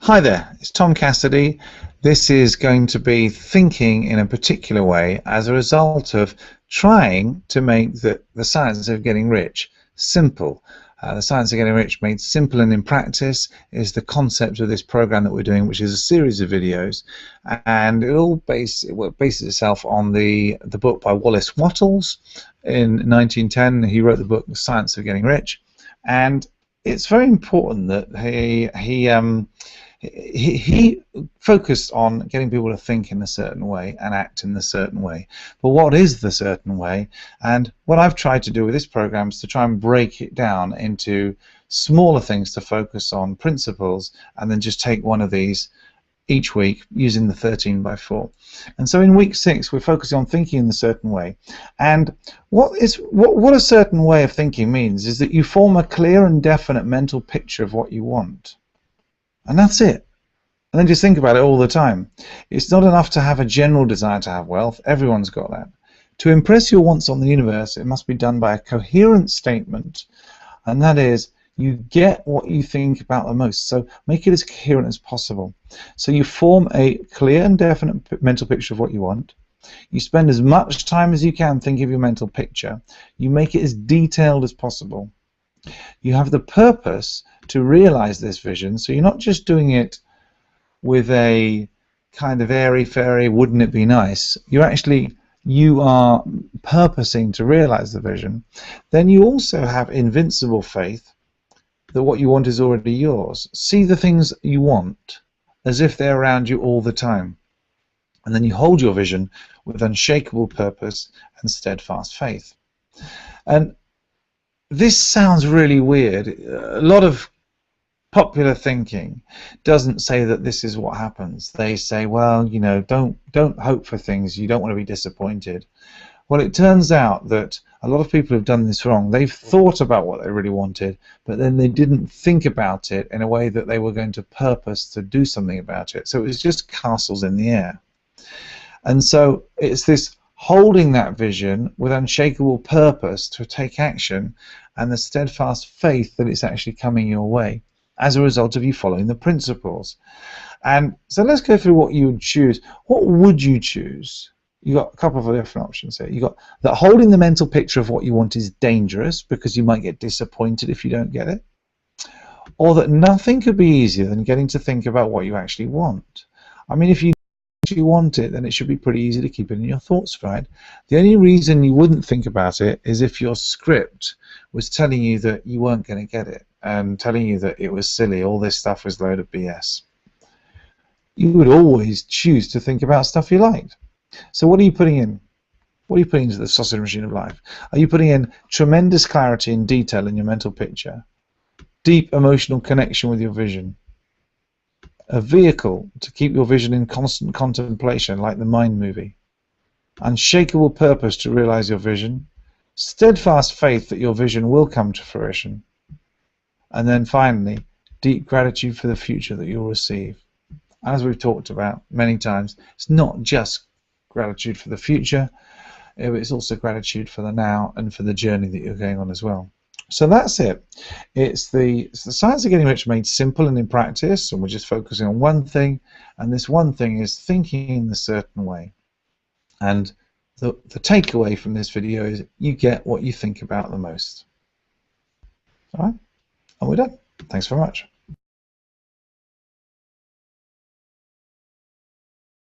Hi there, it's Tom Cassidy. This is going to be thinking in a particular way as a result of trying to make the science of getting rich simple. The science of getting rich made simple and in practice is the concept of this program that we're doing, which is a series of videos, and it bases itself on the book by Wallace Wattles in 1910. He wrote the book The Science of Getting Rich, and it's very important that he focused on getting people to think in a certain way and act in a certain way. But what is the certain way? And what I've tried to do with this program is to try and break it down into smaller things to focus on principles, and then just take one of these each week using the 13x4. And so in week 6 we're focusing on thinking in a certain way. And what a certain way of thinking means is that you form a clear and definite mental picture of what you want. And that's it. And then just think about it all the time. It's not enough to have a general desire to have wealth. Everyone's got that. To impress your wants on the universe, it must be done by a coherent statement, and that is, you get what you think about the most. So make it as coherent as possible. So you form a clear and definite mental picture of what you want. You spend as much time as you can thinking of your mental picture. You make it as detailed as possible. You have the purpose to realize this vision, so you're not just doing it with a kind of airy-fairy, wouldn't it be nice? You are purposing to realize the vision. Then you also have invincible faith that what you want is already yours. See the things you want as if they're around you all the time. And then you hold your vision with unshakable purpose and steadfast faith. And this sounds really weird. A lot of popular thinking doesn't say that this is what happens. They say, well, you know, don't hope for things. You don't want to be disappointed. Well, it turns out that a lot of people have done this wrong. They've thought about what they really wanted, but then they didn't think about it in a way that they were going to purpose to do something about it. So it was just castles in the air. And so it's this holding that vision with unshakable purpose to take action, and the steadfast faith that it's actually coming your way as a result of you following the principles. And so let's go through what you would choose. What would you choose? You got a couple of different options here. You got that holding the mental picture of what you want is dangerous because you might get disappointed if you don't get it, or that nothing could be easier than getting to think about what you actually want. I mean, if you want it, then it should be pretty easy to keep it in your thoughts, right? The only reason you wouldn't think about it is if your script was telling you that you weren't going to get it and telling you that it was silly, all this stuff was a load of BS. You would always choose to think about stuff you liked. So what are you putting in? What are you putting into the sausage machine of life? Are you putting in tremendous clarity and detail in your mental picture, deep emotional connection with your vision, a vehicle to keep your vision in constant contemplation like the Mind movie, unshakable purpose to realize your vision, steadfast faith that your vision will come to fruition, and then finally, deep gratitude for the future that you'll receive. As we've talked about many times, it's not just gratitude for the future, it's also gratitude for the now and for the journey that you're going on as well. So that's it. It's the science of getting rich made simple and in practice, and we're just focusing on one thing, and this one thing is thinking in a certain way. And the takeaway from this video is you get what you think about the most. All right? And we're done. Thanks very much.